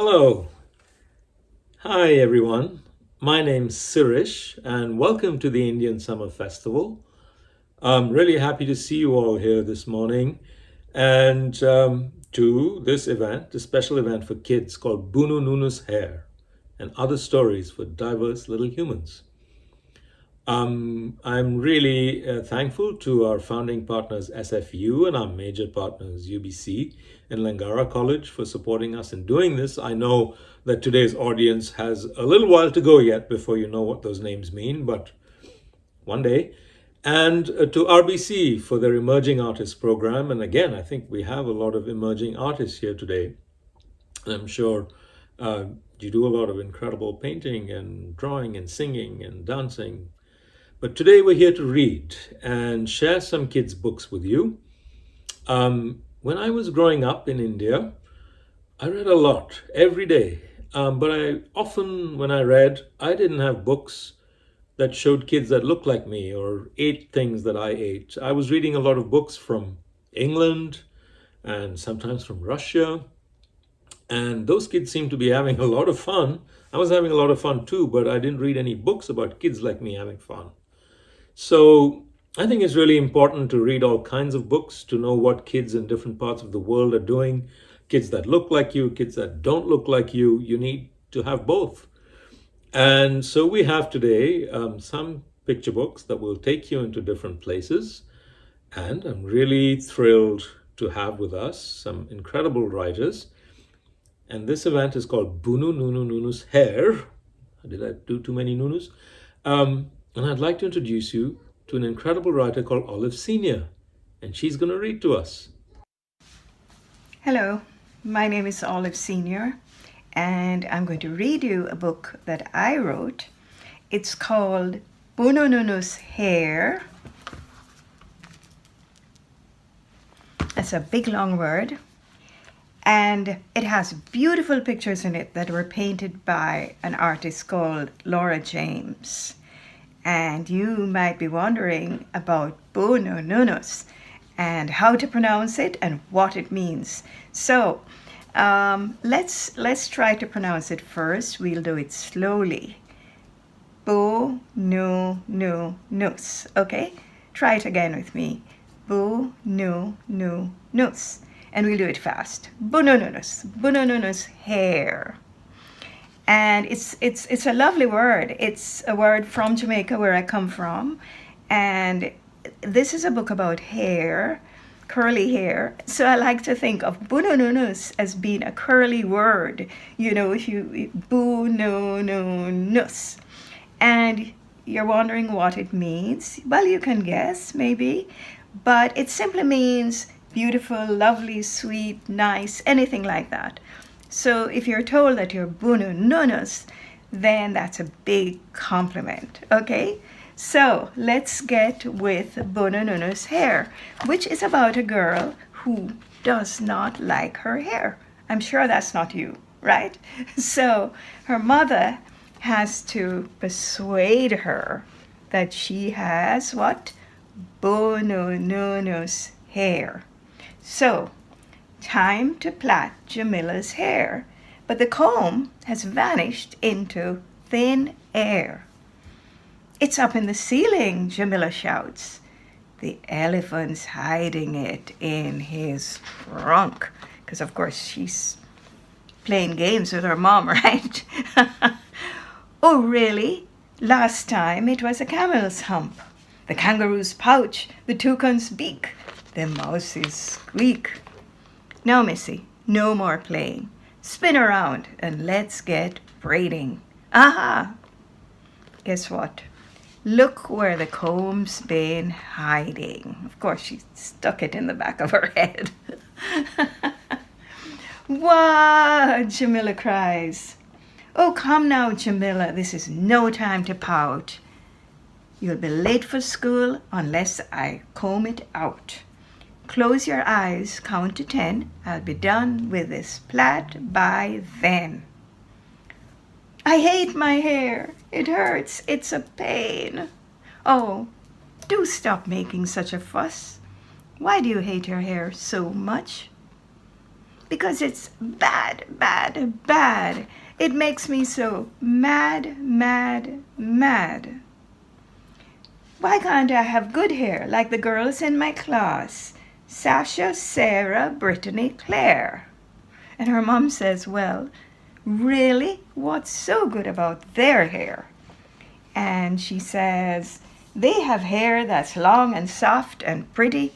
Hello. Hi, everyone. My name's Sirish, and welcome to the Indian Summer Festival. I'm really happy to see you all here this morning and to this event, the special event for kids called Boonoonoonous Hair and Other Stories for Diverse Little Humans. I'm really thankful to our founding partners SFU and our major partners UBC and Langara College for supporting us in doing this. I know that today's audience has a little while to go yet before you know what those names mean, but one day. And to RBC for their Emerging Artists program. And again, I think we have a lot of emerging artists here today. And I'm sure you do a lot of incredible painting and drawing and singing and dancing. But today we're here to read and share some kids' books with you. When I was growing up in India, I read a lot every day. But I often, when I read, I didn't have books that showed kids that looked like me or ate things that I ate. I was reading a lot of books from England and sometimes from Russia. And those kids seemed to be having a lot of fun. I was having a lot of fun too, but I didn't read any books about kids like me having fun. So I think it's really important to read all kinds of books to know what kids in different parts of the world are doing. Kids that look like you, kids that don't look like you need to have both. And so we have today some picture books that will take you into different places. And I'm really thrilled to have with us some incredible writers. And this event is called Boonoonoonous Hair. Did I do too many noonus? And I'd like to introduce you to an incredible writer called Olive Senior, and she's going to read to us. Hello, my name is Olive Senior, and I'm going to read you a book that I wrote. It's called Boonoonoonoos Hair. That's a big long word. And it has beautiful pictures in it that were painted by an artist called Laura James. And you might be wondering about Boonoonoonous and how to pronounce it and what it means. So let's try to pronounce it first. We'll do it slowly. Boonoonoonous. Okay? Try it again with me. Boonoonoonous. And we'll do it fast. Boonoonoonoos Hair. And it's a lovely word. It's a word from Jamaica, where I come from. And this is a book about hair, curly hair. So I like to think of Boonoonoonous as being a curly word. You know, if you Boonoonoonous. And you're wondering what it means. Well, you can guess, maybe. But it simply means beautiful, lovely, sweet, nice, anything like that. So if you're told that you're Boonoonoonous, then that's a big compliment, okay? So let's get with Boonoonoonous Hair, which is about a girl who does not like her hair. I'm sure that's not you, right? So her mother has to persuade her that she has what? Boonoonoonous hair. So time to plait Jamila's hair, but the comb has vanished into thin air. It's up in the ceiling, Jamila shouts. The elephant's hiding it in his trunk, because of course she's playing games with her mom, right? Oh, really? Last time it was a camel's hump, the kangaroo's pouch, the toucan's beak, the mouse's squeak. Now, Missy, no more playing. Spin around and let's get braiding. Aha! Guess what? Look where the comb's been hiding. Of course, she stuck it in the back of her head. Wah! Jamila cries. Oh, come now, Jamila. This is no time to pout. You'll be late for school unless I comb it out. Close your eyes, count to 10. I'll be done with this plait by then. I hate my hair. It hurts. It's a pain. Oh, do stop making such a fuss. Why do you hate your hair so much? because it's bad, bad, bad. It makes me so mad, mad, mad. Why can't I have good hair like the girls in my class? Sasha, Sarah, Brittany, Claire. And her mom says, well, really? What's so good about their hair? And she says, they have hair that's long and soft and pretty.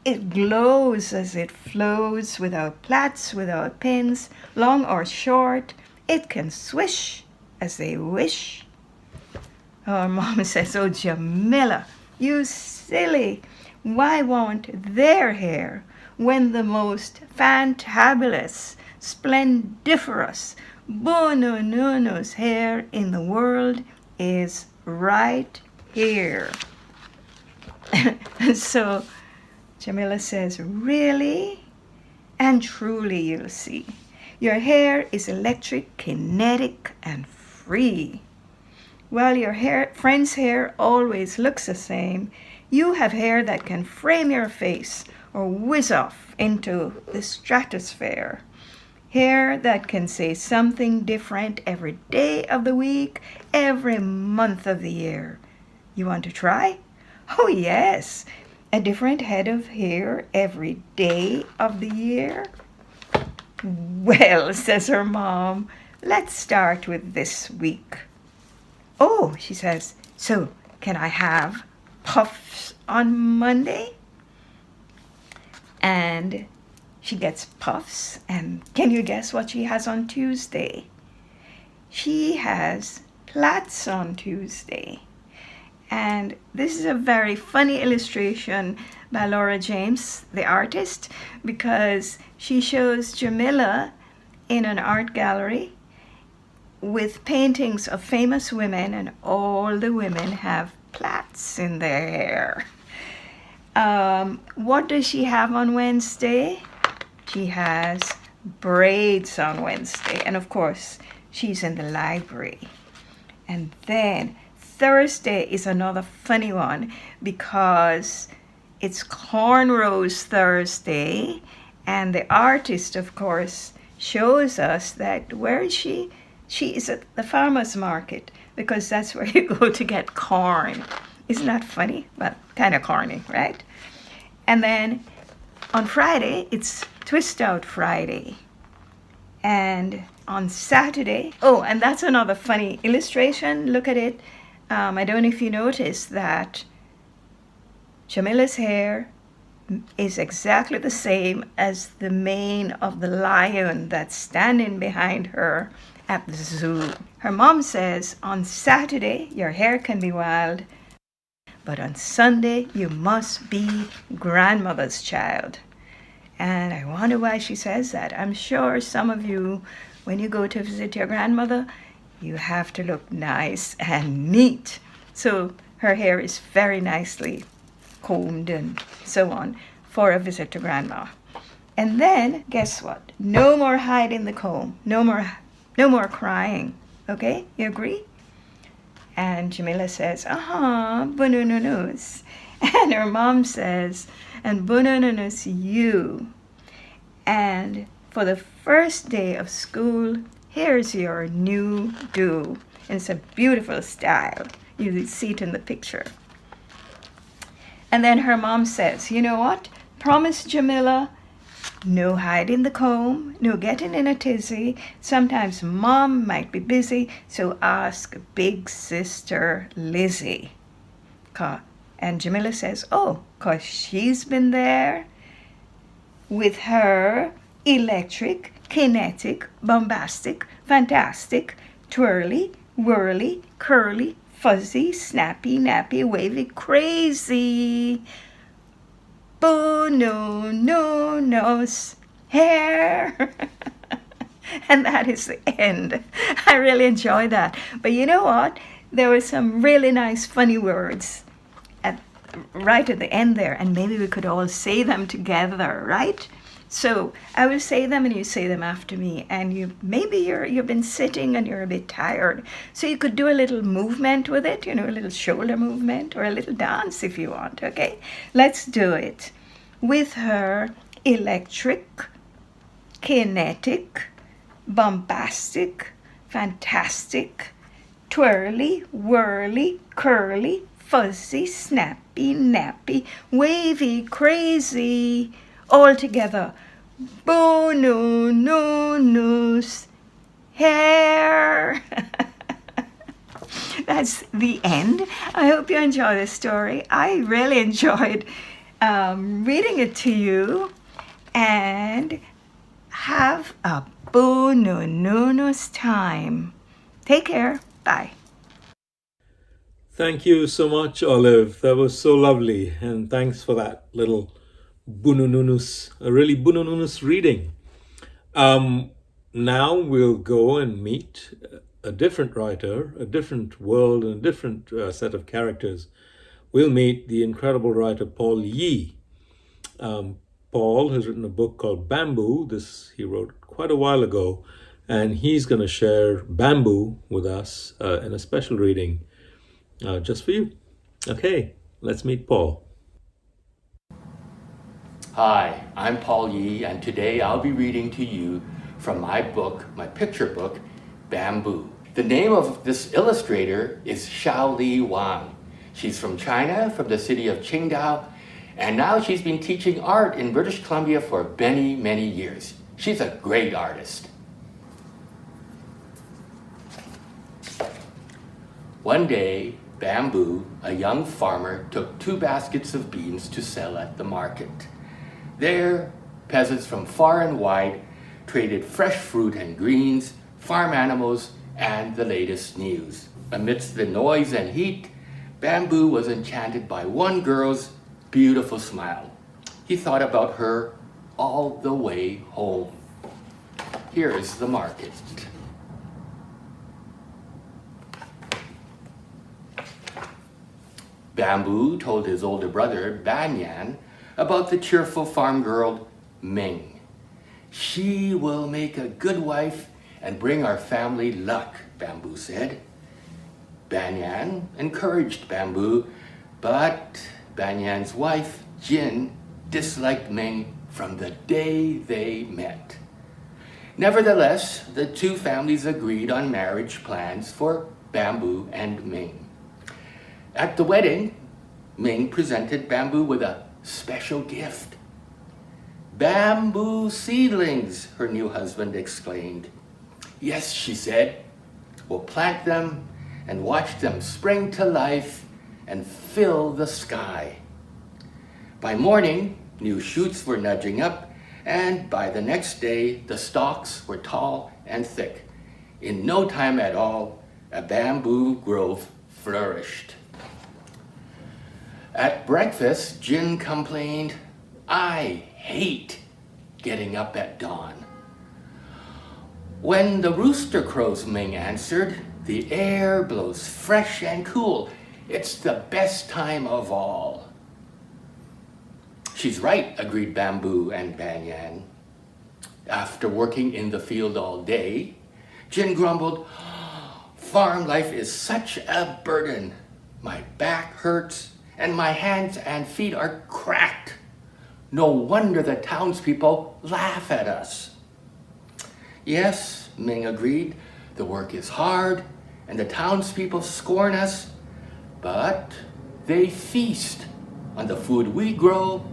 It glows as it flows without plaits, without pins, long or short. It can swish as they wish. Our mom says, oh, Jamila, you silly. Why want their hair when the most fantabulous, splendiferous Boonoonoonous hair in the world is right here? So Jamila says, really? And truly, you'll see. Your hair is electric, kinetic, and free. While your friend's hair always looks the same, you have hair that can frame your face or whiz off into the stratosphere. Hair that can say something different every day of the week, every month of the year. You want to try? Oh yes, a different head of hair every day of the year. Well, says her mom, let's start with this week. Oh, she says, so can I have puffs on Monday? And she gets puffs, and can you guess what she has on Tuesday? She has plaits on Tuesday. And this is a very funny illustration by Laura James, the artist, because she shows Jamila in an art gallery with paintings of famous women, and all the women have plaits in their hair. What does she have on Wednesday? She has braids on Wednesday, and of course, she's in the library. And then Thursday is another funny one because it's Cornrows Thursday, and the artist, of course, shows us that where is she? She is at the farmer's market because that's where you go to get corn. Isn't that funny? Well, kind of corny, right? And then on Friday, it's Twist Out Friday. And on Saturday, oh, and that's another funny illustration. Look at it. I don't know if you noticed that Jamila's hair is exactly the same as the mane of the lion that's standing behind her at the zoo. Her mom says, on Saturday, your hair can be wild, but on Sunday, you must be grandmother's child. And I wonder why she says that. I'm sure some of you, when you go to visit your grandmother, you have to look nice and neat. So her hair is very nicely combed and so on for a visit to grandma. And then, guess what? No more hiding the comb. No more crying. Okay? You agree? And Jamila says, Boonoonoonous. And her mom says, and Boonoonoonous you. And for the first day of school, here's your new do. And it's a beautiful style. You see it in the picture. And then her mom says, you know what? Promise Jamila, no hiding the comb, no getting in a tizzy. Sometimes mom might be busy, so ask big sister Lizzie. And Jamila says, oh, 'cause she's been there with her electric, kinetic, bombastic, fantastic, twirly, whirly, curly, fuzzy, snappy, nappy, wavy, crazy Boonoonoonoos Hair. And that is the end. I really enjoy that. But you know what? There were some really nice, funny words right at the end there, and maybe we could all say them together, right? So I will say them and you say them after me, and you've been sitting and you're a bit tired, so you could do a little movement with it, a little shoulder movement or a little dance if you want. Okay, let's do it. With her electric, kinetic, bombastic, fantastic, twirly, whirly, curly, fuzzy, snappy, nappy, wavy, crazy, all together. Boonoonoonoos Hair. That's the end. I hope you enjoy this story. I really enjoyed reading it to you. And have a Boonoonoonous time. Take care. Bye. Thank you so much, Olive. That was so lovely. And thanks for that little Boonoonoonous, a really Boonoonoonous reading. Now we'll go and meet a different writer, a different world, and a different set of characters. We'll meet the incredible writer Paul Yee. Paul has written a book called Bamboo. This he wrote quite a while ago, and he's going to share Bamboo with us in a special reading just for you. Okay, let's meet Paul. Hi, I'm Paul Yee, and today I'll be reading to you from my book, my picture book, Bamboo. The name of this illustrator is Xiaoli Wang. She's from China, from the city of Qingdao, and now she's been teaching art in British Columbia for many, many years. She's a great artist. One day, Bamboo, a young farmer, took 2 baskets of beans to sell at the market. There, peasants from far and wide traded fresh fruit and greens, farm animals, and the latest news. Amidst the noise and heat, Bamboo was enchanted by one girl's beautiful smile. He thought about her all the way home. Here is the market. Bamboo told his older brother, Banyan, about the cheerful farm girl, Ming. She will make a good wife and bring our family luck, Bamboo said. Banyan encouraged Bamboo, but Banyan's wife, Jin, disliked Ming from the day they met. Nevertheless, the 2 families agreed on marriage plans for Bamboo and Ming. At the wedding, Ming presented Bamboo with a special gift. Bamboo seedlings, her new husband exclaimed. Yes, she said, we'll plant them and watch them spring to life and fill the sky. By morning, new shoots were nudging up, and by the next day, the stalks were tall and thick. In no time at all, a bamboo grove flourished. At breakfast, Jin complained, I hate getting up at dawn. When the rooster crows, Ming answered, the air blows fresh and cool. It's the best time of all. She's right, agreed Bamboo and Banyan. After working in the field all day, Jin grumbled, farm life is such a burden. My back hurts and my hands and feet are cracked. No wonder the townspeople laugh at us. Yes, Ming agreed, the work is hard and the townspeople scorn us, but they feast on the food we grow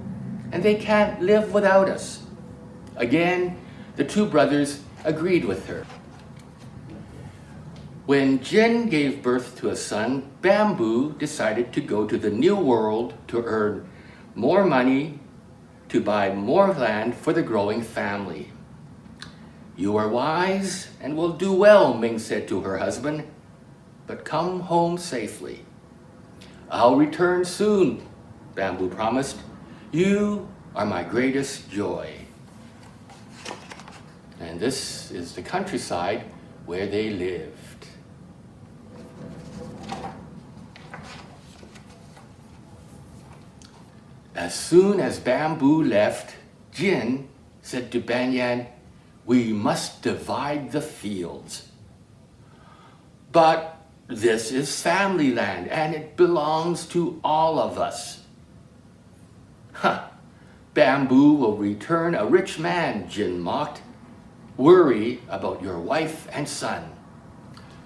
and they can't live without us. Again, the 2 brothers agreed with her. When Jin gave birth to a son, Bamboo decided to go to the New World to earn more money to buy more land for the growing family. You are wise and will do well, Ming said to her husband, but come home safely. I'll return soon, Bamboo promised. You are my greatest joy. And this is the countryside where they lived. As soon as Bamboo left, Jin said to Banyan, we must divide the fields. But this is family land and it belongs to all of us. Huh, Bamboo will return a rich man, Jin mocked. worry about your wife and son.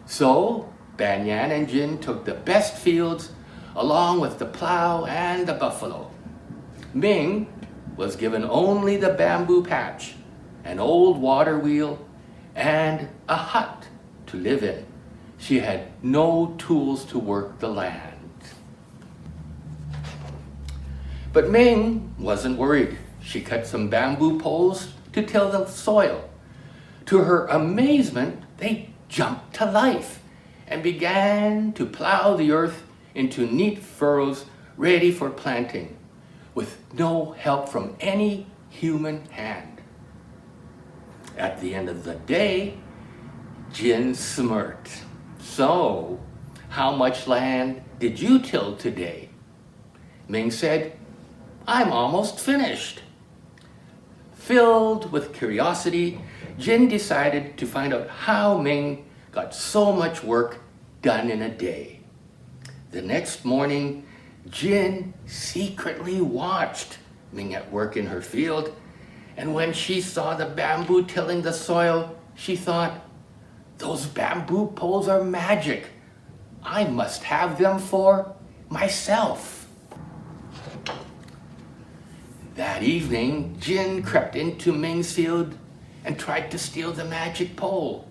So Banyan and Jin took the best fields along with the plow and the buffalo. Ming was given only the bamboo patch, an old water wheel, and a hut to live in. She had no tools to work the land. But Ming wasn't worried. She cut some bamboo poles to till the soil. To her amazement, they jumped to life and began to plow the earth into neat furrows ready for planting, with no help from any human hand. At the end of the day, Jin smirked. "So, how much land did you till today?" Ming said, "I'm almost finished." Filled with curiosity, Jin decided to find out how Ming got so much work done in a day. The next morning, Jin secretly watched Ming at work in her field, and when she saw the bamboo tilling the soil, she thought, "Those bamboo poles are magic. I must have them for myself." That evening, Jin crept into Ming's field and tried to steal the magic pole.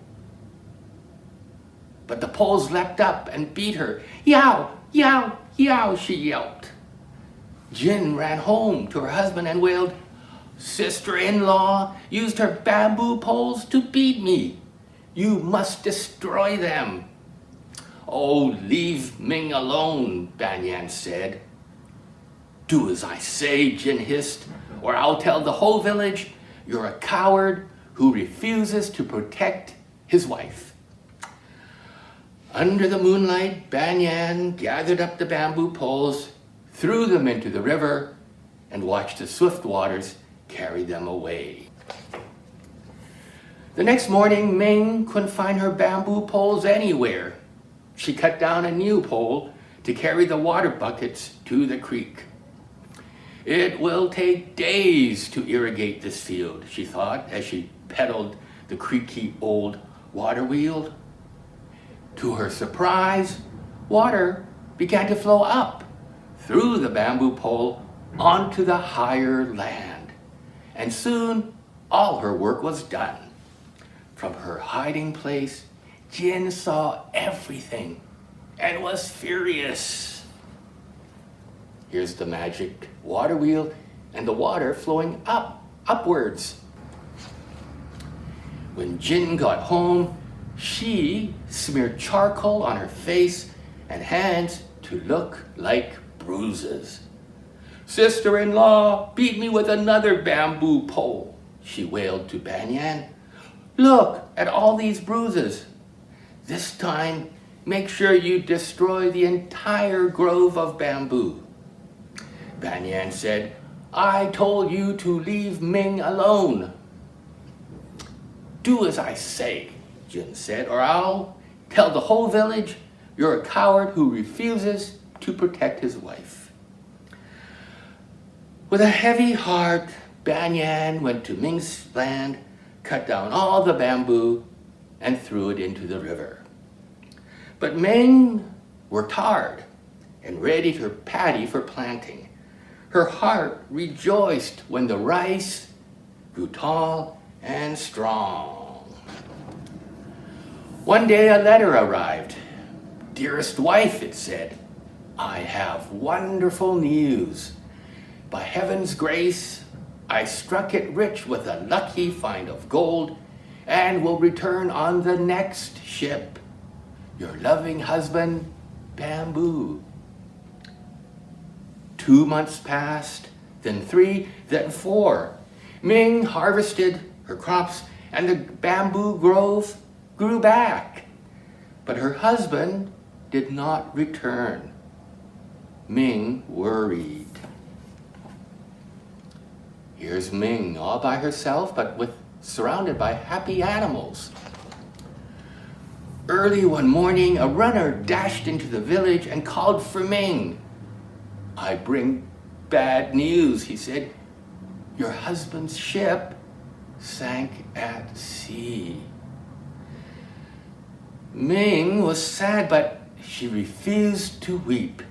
But the poles leapt up and beat her. "Yow, yow, yow," she yelped. Jin ran home to her husband and wailed, "Sister-in-law used her bamboo poles to beat me. You must destroy them." "Oh, leave Ming alone," Banyan said. "Do as I say," Jin hissed, "or I'll tell the whole village you're a coward who refuses to protect his wife." Under the moonlight, Banyan gathered up the bamboo poles, threw them into the river, and watched the swift waters carry them away. The next morning, Ming couldn't find her bamboo poles anywhere. She cut down a new pole to carry the water buckets to the creek. "It will take days to irrigate this field," she thought as she pedaled the creaky old water wheel. To her surprise, water began to flow up through the bamboo pole onto the higher land, and soon all her work was done. From her hiding place, Jin saw everything and was furious. Here's the magic water wheel and the water flowing upwards. When Jin got home, she smeared charcoal on her face and hands to look like bruises. "Sister-in-law beat me with another bamboo pole," she wailed to Banyan. "Look at all these bruises. This time, make sure you destroy the entire grove of bamboo." Banyan said, "I told you to leave Ming alone." "Do as I say," Jin said, "or I'll tell the whole village you're a coward who refuses to protect his wife." With a heavy heart, Banyan went to Ming's land, cut down all the bamboo, and threw it into the river. But Ming worked hard and readied her paddy for planting. Her heart rejoiced when the rice grew tall and strong. One day a letter arrived. "Dearest wife," it said, "I have wonderful news. By heaven's grace, I struck it rich with a lucky find of gold and will return on the next ship. Your loving husband, Bamboo." 2 months passed, then 3, then 4. Ming harvested her crops and the bamboo grove grew back. But her husband did not return. Ming worried. Here's Ming all by herself, but surrounded by happy animals. Early one morning, a runner dashed into the village and called for Ming. "I bring bad news," he said. "Your husband's ship sank at sea. Ming was sad, but she refused to weep.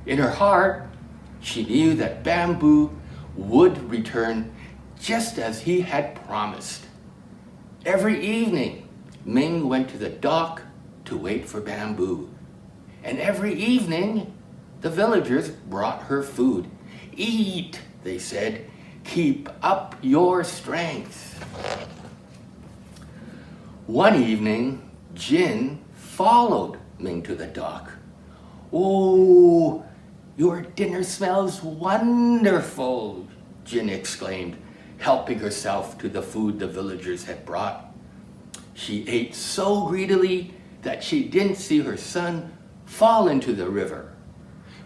In her heart, she knew that Bamboo would return just as he had promised. Every evening, Ming went to the dock to wait for Bamboo. And every evening, the villagers brought her food. "Eat," they said, "keep up your strength." One evening, Jin followed Ming to the dock. "Oh, your dinner smells wonderful," Jin exclaimed, helping herself to the food the villagers had brought. She ate so greedily that she didn't see her son fall into the river.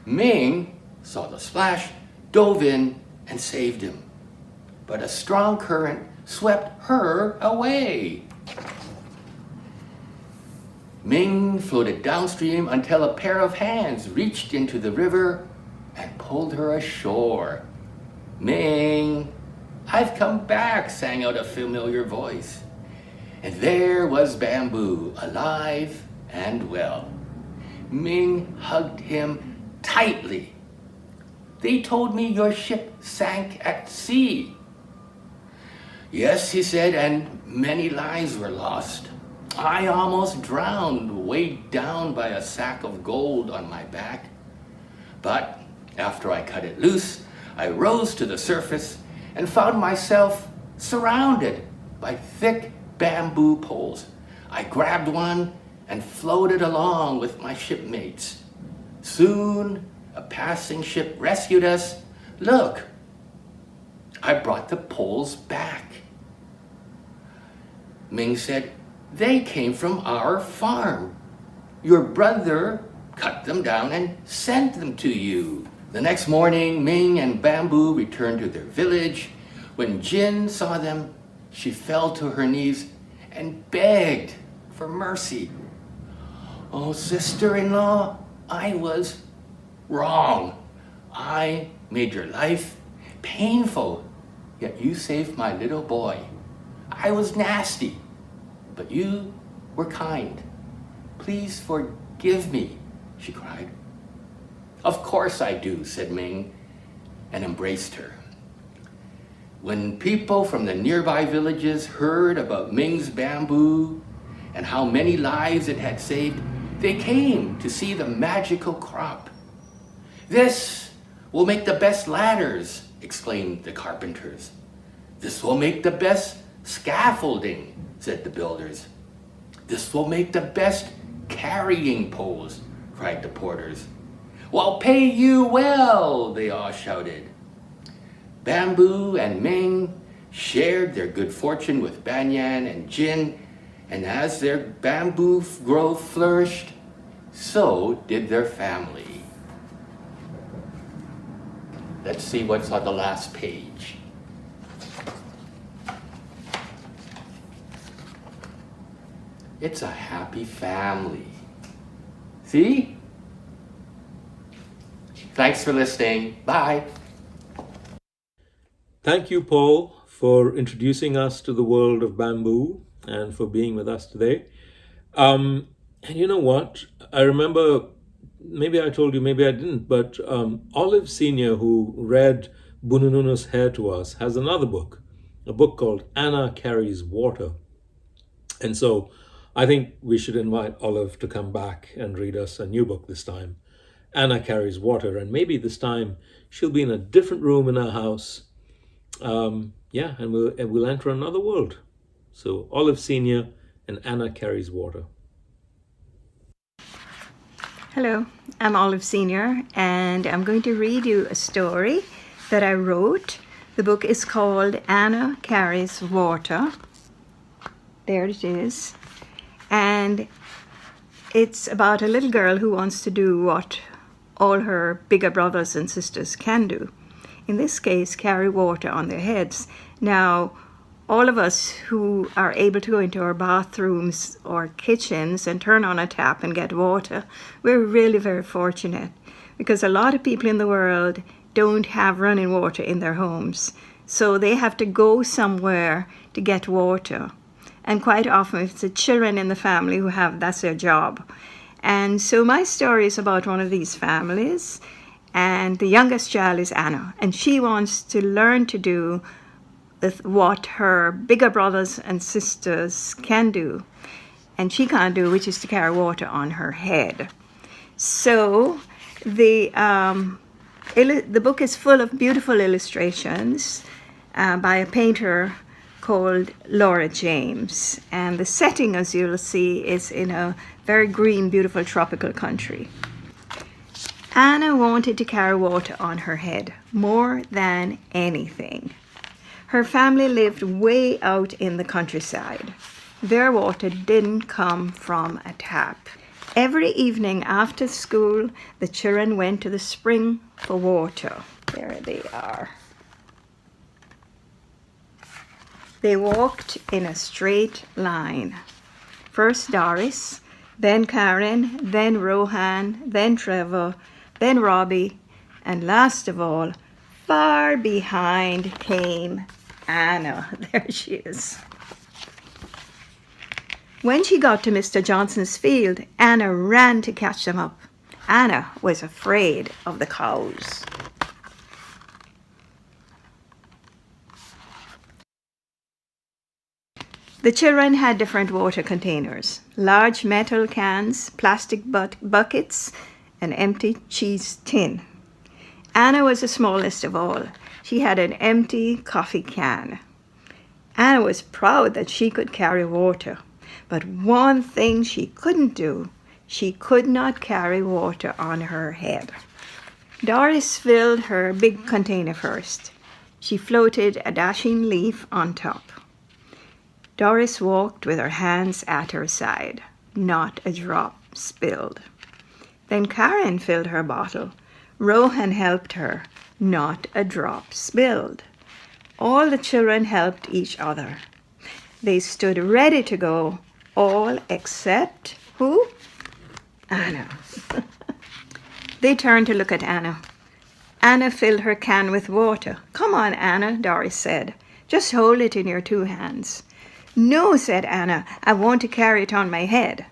Ming saw the splash, dove in, and saved him. But a strong current swept her away. Ming floated downstream until a pair of hands reached into the river and pulled her ashore. "Ming, I've come back," sang out a familiar voice. And there was Bamboo, alive and well. Ming hugged him tightly. "They told me your ship sank at sea." "Yes," he said, "and many lives were lost. I almost drowned, weighed down by a sack of gold on my back. But after I cut it loose, I rose to the surface and found myself surrounded by thick bamboo poles. I grabbed one and floated along with my shipmates. Soon, a passing ship rescued us. Look, I brought the poles back." Ming said, "They came from our farm. Your brother cut them down and sent them to you." The next morning, Ming and Bamboo returned to their village. When Jin saw them, she fell to her knees and begged for mercy. "Oh, sister-in-law, I was wrong. I made your life painful, yet you saved my little boy. I was nasty, but you were kind. Please forgive me," she cried. "Of course I do," said Ming, and embraced her. When people from the nearby villages heard about Ming's bamboo and how many lives it had saved, they came to see the magical crop. "This will make the best ladders," exclaimed the carpenters. "This will make the best scaffolding," said the builders. "This will make the best carrying poles," cried the porters. "We'll pay you well," they all shouted. Bamboo and Ming shared their good fortune with Banyan and Jin, and as their bamboo grove flourished, so did their family. Let's see what's on the last page. It's a happy family. See? Thanks for listening. Bye. Thank you, Paul, for introducing us to the world of bamboo and for being with us today. And you know what? I remember, maybe I told you, maybe I didn't, but Olive Senior, who read Boonoonoonous Hair to us, has another book, a book called Anna Carries Water. And so I think we should invite Olive to come back and read us a new book this time, Anna Carries Water. And maybe this time she'll be in a different room in our house. And we'll enter another world. So Olive Senior and Anna Carries Water. Hello, I'm Olive Senior, and I'm going to read you a story that I wrote. The book is called Anna Carries Water. There it is. And it's about a little girl who wants to do what all her bigger brothers and sisters can do. In this case, carry water on their heads. Now, all of us who are able to go into our bathrooms or kitchens and turn on a tap and get water, we're really very fortunate, because a lot of people in the world don't have running water in their homes. so they have to go somewhere to get water. And quite often it's the children in the family who have, that's their job. And so my story is about one of these families, and the youngest child is Anna, and she wants to learn to do what her bigger brothers and sisters can do, and she can't do, which is to carry water on her head. So the book is full of beautiful illustrations by a painter called Laura James, and the setting, as you'll see, is in a very green, beautiful tropical country. Anna wanted to carry water on her head more than anything. Her family lived way out in the countryside. Their water didn't come from a tap. Every evening after school, the children went to the spring for water. There they are. They walked in a straight line. First Doris, then Karen, then Rohan, then Trevor, then Robbie, and last of all, far behind came Anna. There she is. When she got to Mr. Johnson's field, Anna ran to catch them up. Anna was afraid of the cows. The children had different water containers, large metal cans, plastic buckets, an empty cheese tin. Anna was the smallest of all. She had an empty coffee can. Anna was proud that she could carry water, but one thing she couldn't do, she could not carry water on her head. Doris filled her big container first. She floated a dashing leaf on top. Doris walked with her hands at her side. Not a drop spilled. Then Karen filled her bottle. Rohan helped her. Not a drop spilled. All the children helped each other. They stood ready to go, all except who? Anna. They turned to look at Anna. Anna filled her can with water. Come on, Anna, Doris said. Just hold it in your two hands. No, said Anna, I want to carry it on my head.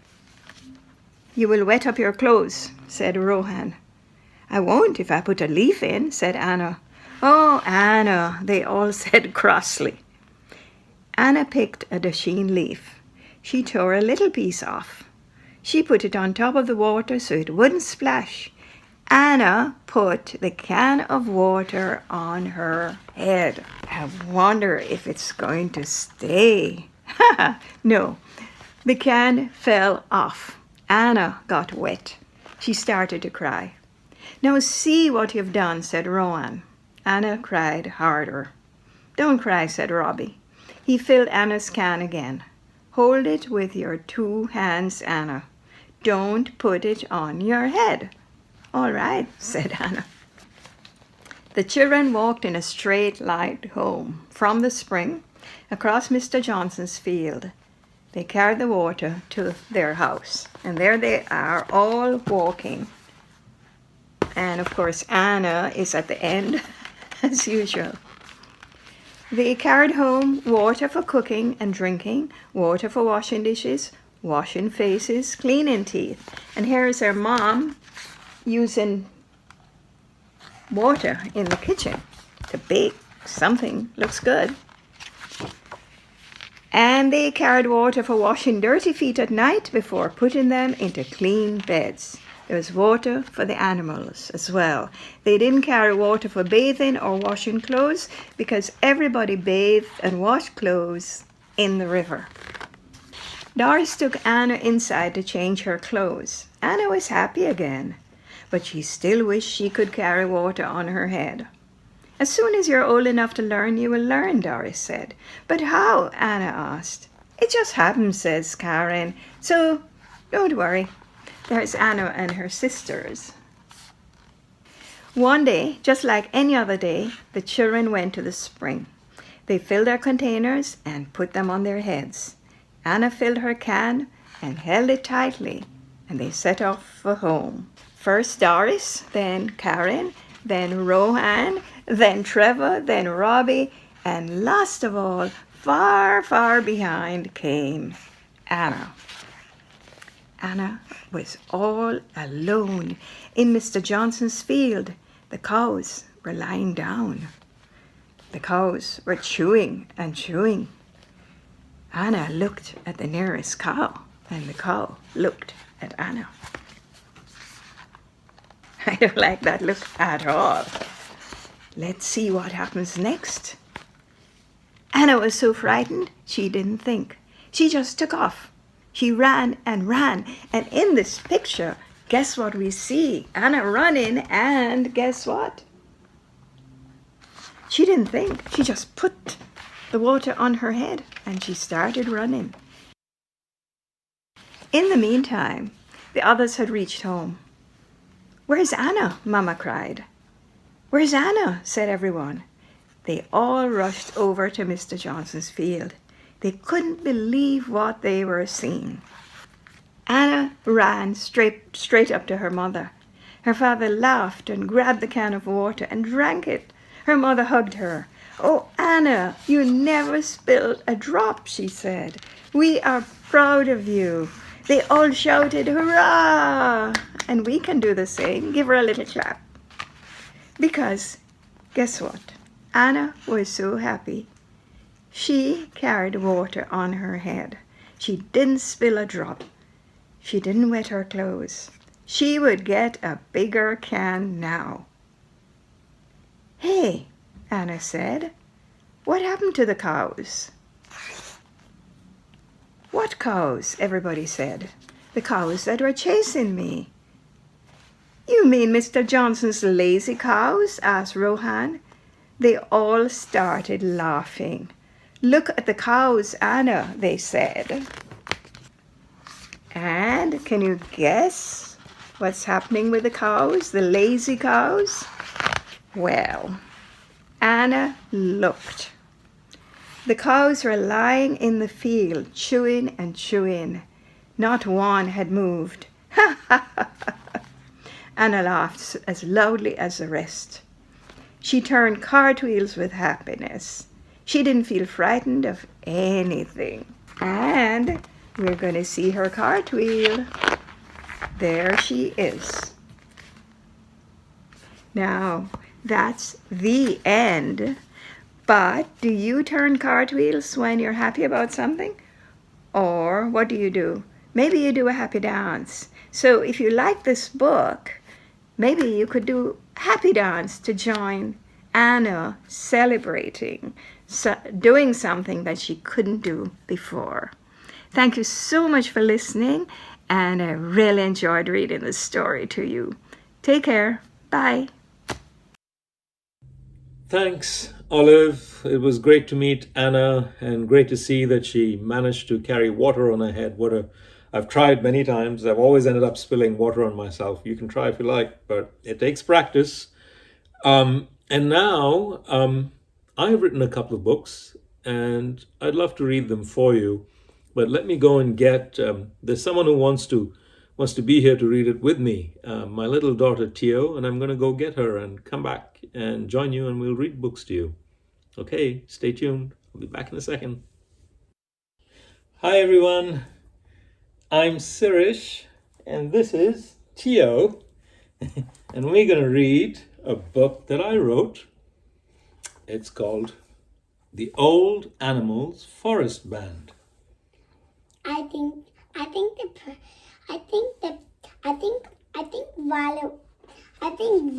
You will wet up your clothes, said Rohan. I won't if I put a leaf in, said Anna. Oh, Anna, they all said crossly. Anna picked a dasheen leaf. She tore a little piece off. She put it on top of the water so it wouldn't splash. Anna put the can of water on her head. I wonder if it's going to stay. No, the can fell off. Anna got wet. She started to cry. Now see what you've done, said Rowan. Anna cried harder. Don't cry, said Robbie. He filled Anna's can again. Hold it with your two hands, Anna. Don't put it on your head. All right, said Anna. The children walked in a straight line home from the spring across Mr. Johnson's field. They carried the water to their house, and there they are all walking. And of course, Anna is at the end, as usual. They carried home water for cooking and drinking, water for washing dishes, washing faces, cleaning teeth. And here is their mom using water in the kitchen to bake something. Looks good. And they carried water for washing dirty feet at night before putting them into clean beds. There was water for the animals as well. They didn't carry water for bathing or washing clothes because everybody bathed and washed clothes in the river. Doris took Anna inside to change her clothes. Anna was happy again, but she still wished she could carry water on her head. As soon as you're old enough to learn, you will learn, Doris said. But how? Anna asked. It just happens, says Karen. So don't worry. There's Anna and her sisters. One day, just like any other day, the children went to the spring. They filled their containers and put them on their heads. Anna filled her can and held it tightly, and they set off for home. First Doris, then Karen, then Rohan, then Trevor, then Robbie, And last of all, far, far behind came Anna. Anna was all alone in Mr. Johnson's field. The cows were lying down. The cows were chewing and chewing. Anna looked at the nearest cow, and the cow looked at Anna. I don't like that look at all. Let's see what happens next. Anna was so frightened, she didn't think. She just took off. She ran and ran. And in this picture, guess what we see? Anna running, and guess what? She didn't think. She just put the water on her head and she started running. In the meantime, the others had reached home. "Where's Anna?" Mama cried. "Where's Anna?" said everyone. They all rushed over to Mr. Johnson's field. They couldn't believe what they were seeing. Anna ran straight up to her mother. Her father laughed and grabbed the can of water and drank it. Her mother hugged her. "Oh, Anna, you never spilled a drop," she said. "We are proud of you." They all shouted, "Hurrah!" And we can do the same. Give her a little clap. Because, guess what? Anna was so happy. She carried water on her head. She didn't spill a drop. She didn't wet her clothes. She would get a bigger can now. "Hey," Anna said, "what happened to the cows?" "What cows?" everybody said. "The cows that were chasing me." "You mean Mr. Johnson's lazy cows?" asked Rohan. They all started laughing. "Look at the cows, Anna," they said. And can you guess what's happening with the cows, the lazy cows? Well, Anna looked. The cows were lying in the field, chewing and chewing. Not one had moved. Ha ha ha ha! Anna laughed as loudly as the rest. She turned cartwheels with happiness. She didn't feel frightened of anything. And we're going to see her cartwheel. There she is. Now, that's the end. But do you turn cartwheels when you're happy about something? Or what do? Maybe you do a happy dance. So if you like this book, maybe you could do a happy dance to join Anna celebrating, doing something that she couldn't do before. Thank you so much for listening, and I really enjoyed reading this story to you. Take care. Bye. Thanks, Olive. It was great to meet Anna and great to see that she managed to carry water on her head. I've tried many times. I've always ended up spilling water on myself. You can try if you like, but it takes practice. And now I have written a couple of books and I'd love to read them for you. But let me go and get, there's someone who wants to be here to read it with me, my little daughter Tio, and I'm going to go get her and come back and join you and we'll read books to you. Okay, stay tuned. I'll be back in a second. Hi everyone, I'm Sirish and this is Tio and we're going to read a book that I wrote. It's called The Old Animals Forest Band. I think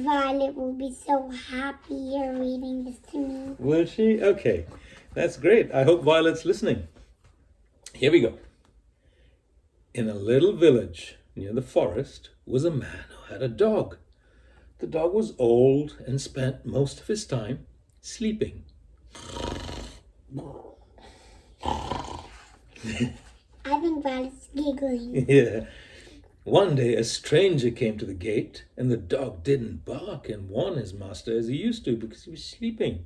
Violet will be so happy you're reading this to me. Will she? Okay, that's great. I hope Violet's listening. Here we go. In a little village near the forest was a man who had a dog. The dog was old and spent most of his time sleeping. I think Violet's giggling. Yeah. One day a stranger came to the gate and the dog didn't bark and warn his master as he used to because he was sleeping.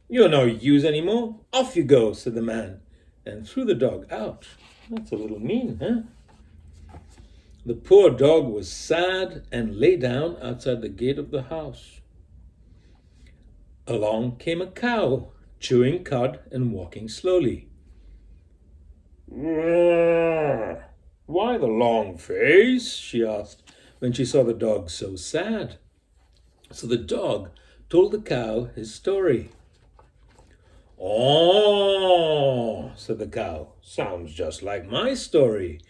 "You're no use anymore. Off you go," said the man, and threw the dog out. That's a little mean, huh? The poor dog was sad and lay down outside the gate of the house. Along came a cow chewing cud and walking slowly. "Why the long face?" she asked when she saw the dog so sad. So the dog told the cow his story. "Oh," said the cow, "sounds just like my story.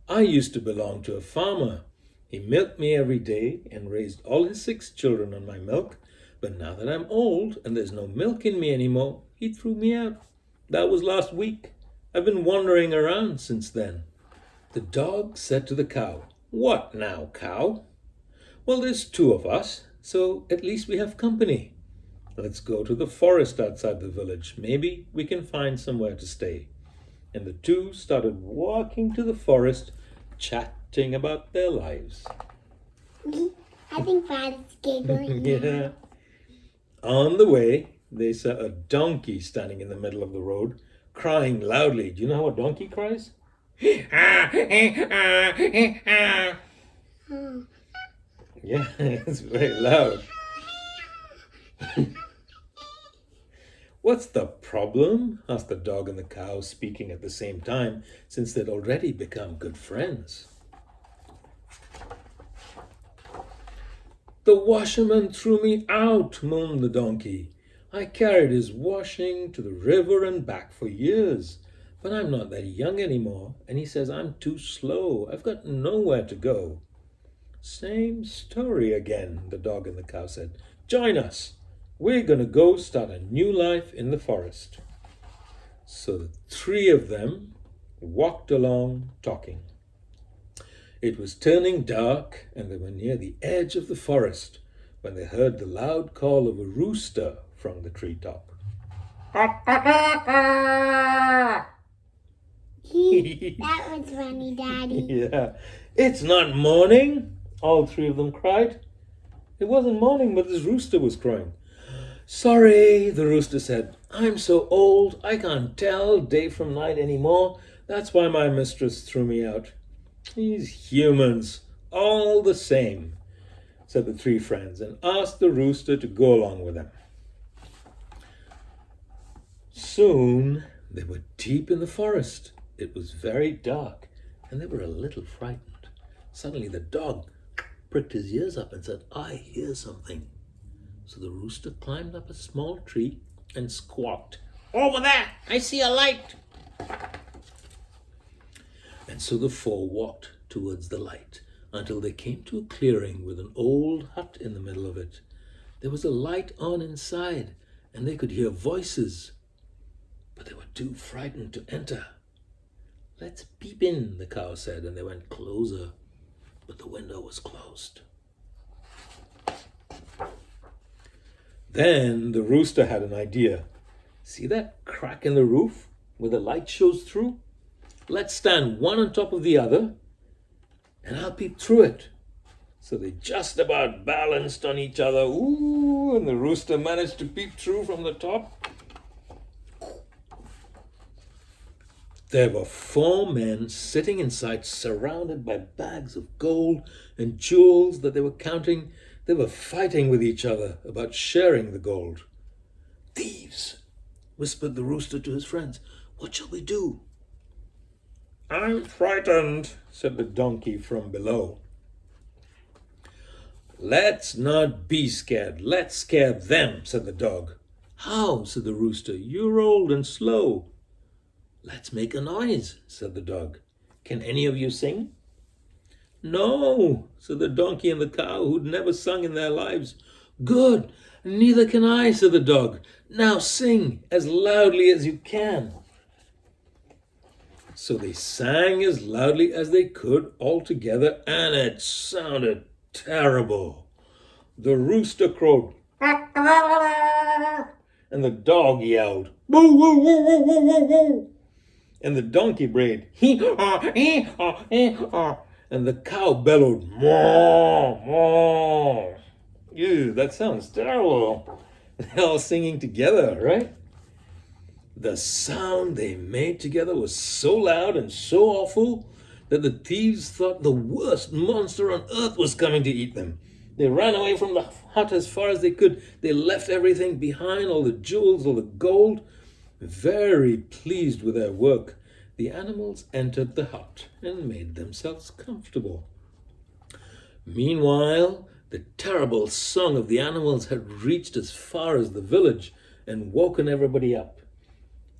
I used to belong to a farmer. He milked me every day and raised all his 6 children on my milk. But now that I'm old and there's no milk in me anymore, he threw me out. That was last week. I've been wandering around since then." The dog said to the cow, "What now, cow?" "Well, there's 2 of us, so at least we have company. Let's go to the forest outside the village. Maybe we can find somewhere to stay." And the 2 started walking to the forest, chatting about their lives. I think Father's giggling. Yeah. On the way, they saw a donkey standing in the middle of the road, crying loudly. Do you know how a donkey cries? Yeah, it's very loud. "What's the problem?" asked the dog and the cow, speaking at the same time, since they'd already become good friends. "The washerman threw me out," moaned the donkey. "I carried his washing to the river and back for years, but I'm not that young anymore, and he says I'm too slow. I've got nowhere to go." "Same story again," the dog and the cow said. "Join us. We're going to go start a new life in the forest." So the 3 of them walked along talking. It was turning dark, and they were near the edge of the forest when they heard the loud call of a rooster from the treetop. That was funny, Daddy. Yeah. "It's not morning," all 3 of them cried. It wasn't morning, but this rooster was crowing. "Sorry," the rooster said. "I'm so old I can't tell day from night anymore. That's why my mistress threw me out." "These humans, all the same," said the 3 friends, and asked the rooster to go along with them. Soon they were deep in the forest. It was very dark, and they were a little frightened. Suddenly the dog pricked his ears up and said, "I hear something." So the rooster climbed up a small tree and squawked, "Over there, I see a light." And so the 4 walked towards the light until they came to a clearing with an old hut in the middle of it. There was a light on inside, and they could hear voices, but they were too frightened to enter. "Let's peep in," the cow said, and they went closer, but the window was closed. Then the rooster had an idea. "See that crack in the roof where the light shows through? Let's stand one on top of the other, and I'll peep through it." So they just about balanced on each other. Ooh, and the rooster managed to peep through from the top. There were 4 men sitting inside, surrounded by bags of gold and jewels that they were counting. They were fighting with each other about sharing the gold. "Thieves," whispered the rooster to his friends. "What shall we do?" "I'm frightened," said the donkey from below. "Let's not be scared. Let's scare them," said the dog. "How?" said the rooster. "You're old and slow." "Let's make a noise," said the dog. "Can any of you sing?" "No," said the donkey and the cow, who'd never sung in their lives. "Good, neither can I," said the dog. "Now sing as loudly as you can." So they sang as loudly as they could all together, and it sounded terrible. The rooster crowed, and the dog yelled, "Woo, woo, woo, woo, woo, woo, woo." And the donkey brayed, "Hee-haw, hee-haw, hee-haw." And the cow bellowed, "Moo, moo." Ew, that sounds terrible. They're all singing together, right? The sound they made together was so loud and so awful that the thieves thought the worst monster on earth was coming to eat them. They ran away from the hut as far as they could. They left everything behind, all the jewels, all the gold. Very pleased with their work, the animals entered the hut and made themselves comfortable. Meanwhile, the terrible song of the animals had reached as far as the village and woken everybody up.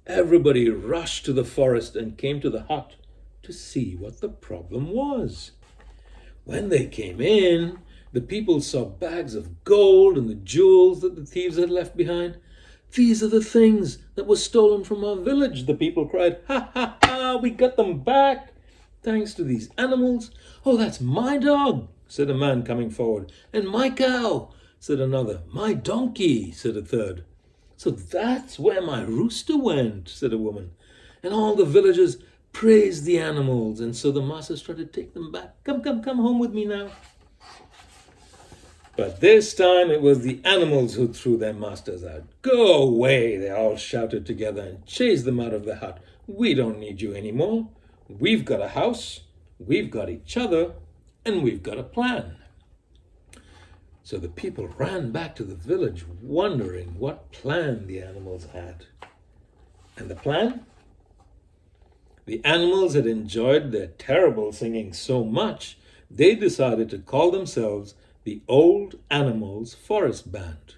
Everybody rushed to the forest and came to the hut to see what the problem was. When they came in, the people saw bags of gold and the jewels that the thieves had left behind. "These are the things that were stolen from our village," the people cried. "Ha, ha, ha, we got them back, thanks to these animals." "Oh, that's my dog," said a man coming forward. "And my cow," said another. "My donkey," said a third. "So that's where my rooster went," said a woman. And all the villagers praised the animals, and so the masters tried to take them back. Come home with me now." But this time it was the animals who threw their masters out. "Go away," they all shouted together and chased them out of the hut. "We don't need you anymore. We've got a house, we've got each other, and we've got a plan." So the people ran back to the village, wondering what plan the animals had. And the plan? The animals had enjoyed their terrible singing so much, they decided to call themselves the Old Animals Forest Band.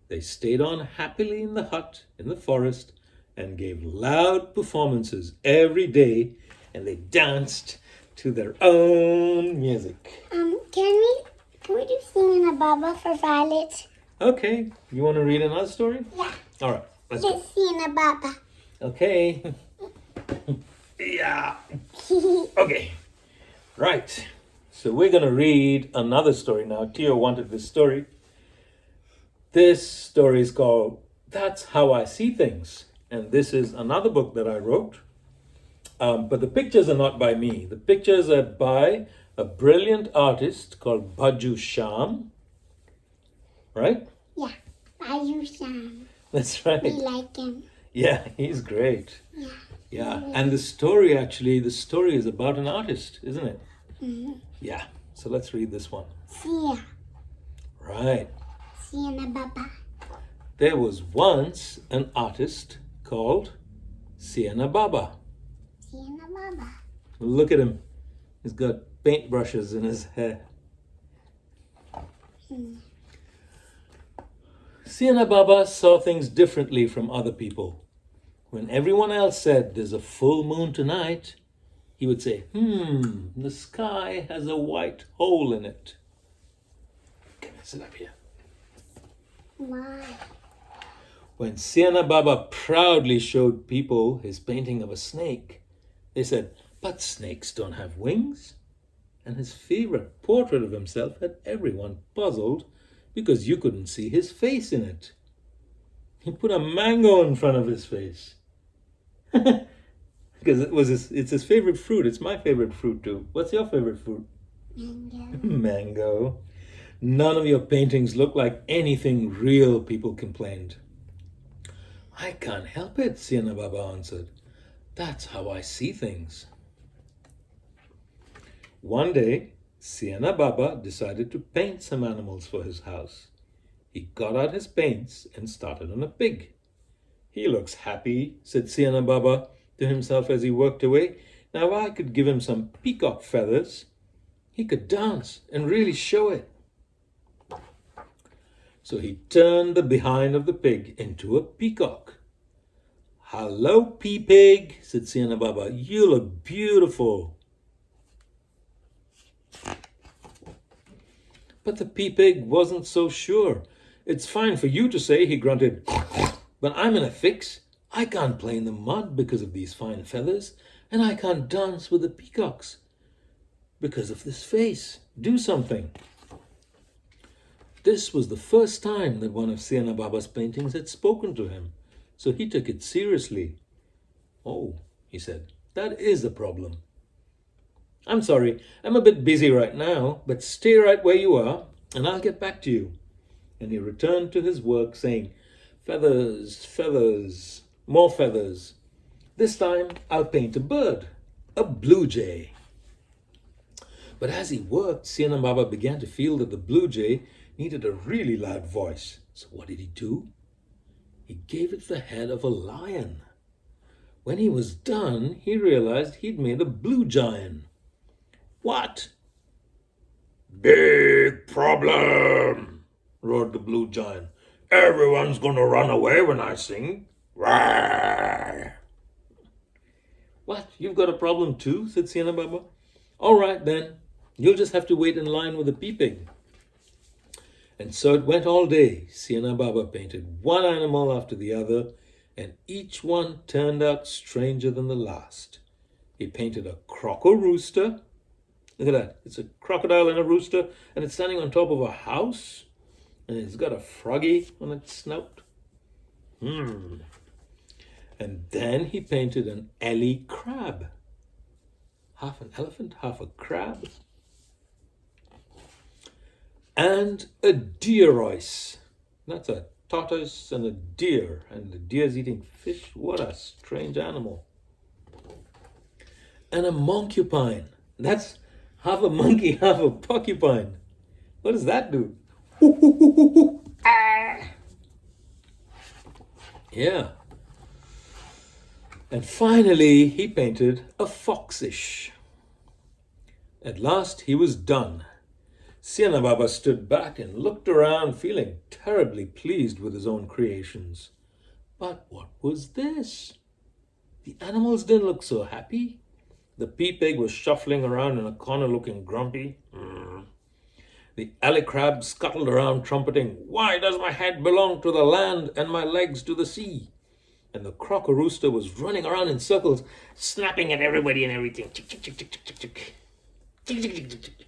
They stayed on happily in the hut in the forest and gave loud performances every day, and they danced to their own music. Can we do Siena Baba for Violet? Okay, you want to read another story? Yeah. All right, let's go. Just Siena Baba. Okay. Yeah. Okay. Right. So we're going to read another story now. Tio wanted this story. This story is called That's How I See Things. And this is another book that I wrote. But the pictures are not by me. The pictures are by a brilliant artist called Baju Sham. Right? Yeah. Ayushan. That's right. We like him. Yeah, he's great. Yeah. Yeah. And the story is about an artist, isn't it? Mm-hmm. Yeah. So let's read this one. Sia. Right. Siena Baba. There was once an artist called Siena Baba. Siena Baba. Look at him. He's got paintbrushes in his hair. Siena Baba saw things differently from other people. When everyone else said there's a full moon tonight, he would say, the sky has a white hole in it. Can I sit up here? Why? When Siena Baba proudly showed people his painting of a snake, they said, "But snakes don't have wings." And his favorite portrait of himself had everyone puzzled because you couldn't see his face in it. He put a mango in front of his face. Because it's his favorite fruit. It's my favorite fruit too. What's your favorite fruit? Mango. Mango. None of your paintings look like anything real, people complained. "I can't help it," Siena Baba answered. "That's how I see things." One day, Siena Baba decided to paint some animals for his house. He got out his paints and started on a pig. "He looks happy," said Siena Baba to himself as he worked away. "Now I could give him some peacock feathers. He could dance and really show it." So he turned the behind of the pig into a peacock. "Hello, pea-pig," said Siena Baba. "You look beautiful." But the pea-pig wasn't so sure. "It's fine for you to say," he grunted, "but I'm in a fix. I can't play in the mud because of these fine feathers, and I can't dance with the peacocks because of this face. Do something." This was the first time that one of Siena Baba's paintings had spoken to him, so he took it seriously. "Oh," he said, "that is a problem. I'm sorry, I'm a bit busy right now, but stay right where you are, and I'll get back to you." And he returned to his work saying, "Feathers, feathers, more feathers. This time I'll paint a bird, a blue jay." But as he worked, Siena Baba began to feel that the blue jay needed a really loud voice. So what did he do? He gave it the head of a lion. When he was done, he realized he'd made a blue giant. What? Big problem, roared the blue giant. Everyone's gonna run away when I sing. Rawr. What? You've got a problem too? Said Siena Baba. All right then, you'll just have to wait in line with the pea-pig. And so it went all day. Siena Baba painted one animal after the other, and each one turned out stranger than the last. He painted a croco rooster. Look at that. It's a crocodile and a rooster, and it's standing on top of a house, and it's got a froggy on its snout. And then he painted an ellie crab. Half an elephant, half a crab. And a deeroise. That's a tortoise and a deer. And the deer's eating fish. What a strange animal. And a monkeypine. That's half a monkey, half a porcupine. What does that do? Yeah. And finally, he painted a foxish. At last, he was done. Siena Baba stood back and looked around, feeling terribly pleased with his own creations. But what was this? The animals didn't look so happy. The pea-pig was shuffling around in a corner looking grumpy. The alley crab scuttled around trumpeting, "Why does my head belong to the land and my legs to the sea?" And the croco rooster was running around in circles, snapping at everybody and everything. Tick, tick, tick, tick, tick, tick, tick. Tick, tick, tick, tick, tick.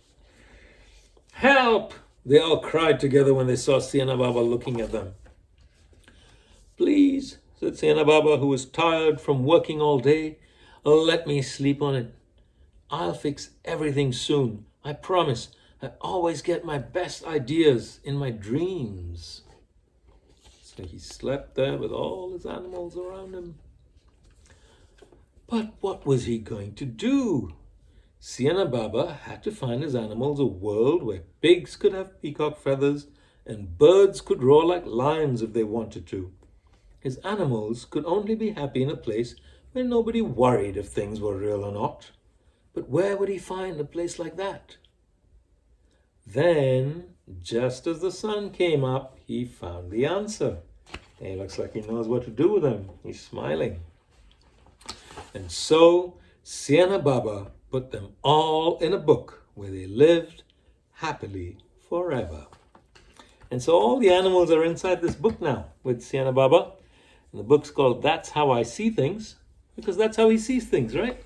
"Help!" they all cried together when they saw Siena Baba looking at them. "Please," said Siena Baba, who was tired from working all day, "let me sleep on it. I'll fix everything soon. I promise. I always get my best ideas in my dreams." So he slept there with all his animals around him. But what was he going to do? Siena Baba had to find his animals a world where pigs could have peacock feathers and birds could roar like lions if they wanted to. His animals could only be happy in a place where nobody worried if things were real or not. But where would he find a place like that? Then, just as the sun came up, he found the answer. He looks like he knows what to do with them. He's smiling. And so, Siena Baba put them all in a book where they lived happily forever. And so all the animals are inside this book now with Siena Baba. And the book's called That's How I See Things, because that's how he sees things, right?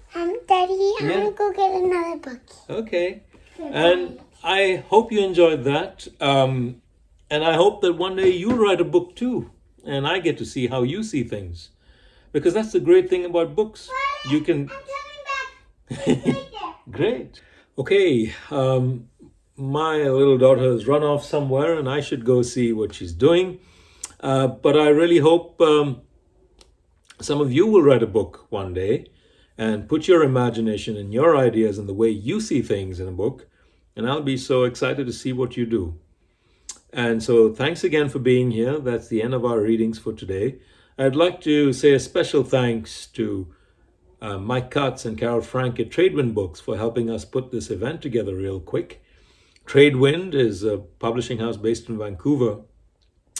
Daddy, I'm gonna go get another book. Okay. And I hope you enjoyed that. And I hope that one day you'll write a book too. And I get to see how you see things. Because that's the great thing about books. You can... I'm coming back. It's right there. Great. Okay. My little daughter has run off somewhere and I should go see what she's doing. But I really hope some of you will write a book one day and put your imagination and your ideas and the way you see things in a book. And I'll be so excited to see what you do. And so thanks again for being here. That's the end of our readings for today. I'd like to say a special thanks to Mike Katz and Carol Frank at Tradewind Books for helping us put this event together real quick. Tradewind is a publishing house based in Vancouver,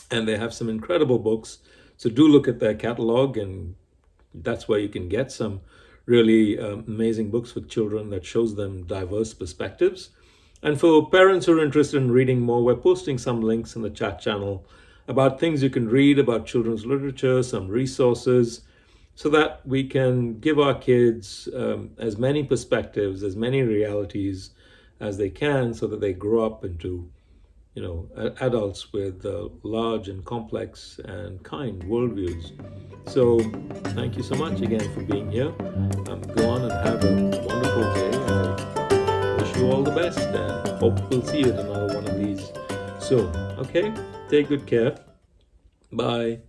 and they have some incredible books. So do look at their catalog, and that's where you can get some really amazing books for children that shows them diverse perspectives. And for parents who are interested in reading more, we're posting some links in the chat channel about things you can read about children's literature, some resources, so that we can give our kids as many perspectives, as many realities as they can, so that they grow up into, adults with large and complex and kind worldviews. So thank you so much again for being here. Go on and have a wonderful day. I wish you all the best and hope we'll see you at another one of these soon. Okay? Take good care. Bye.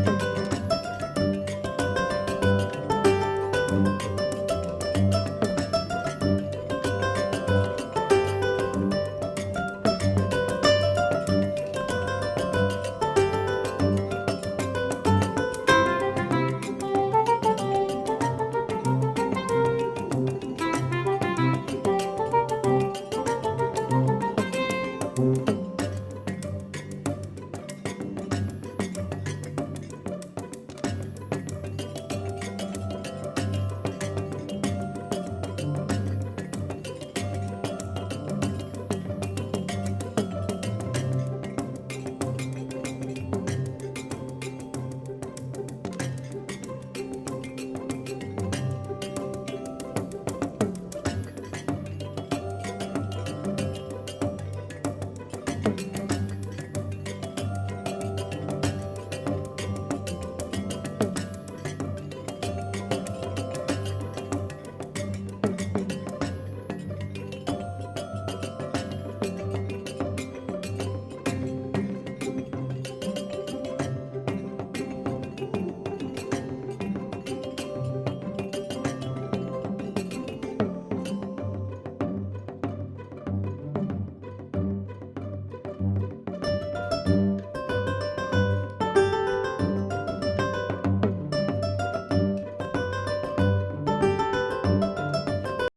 Bye.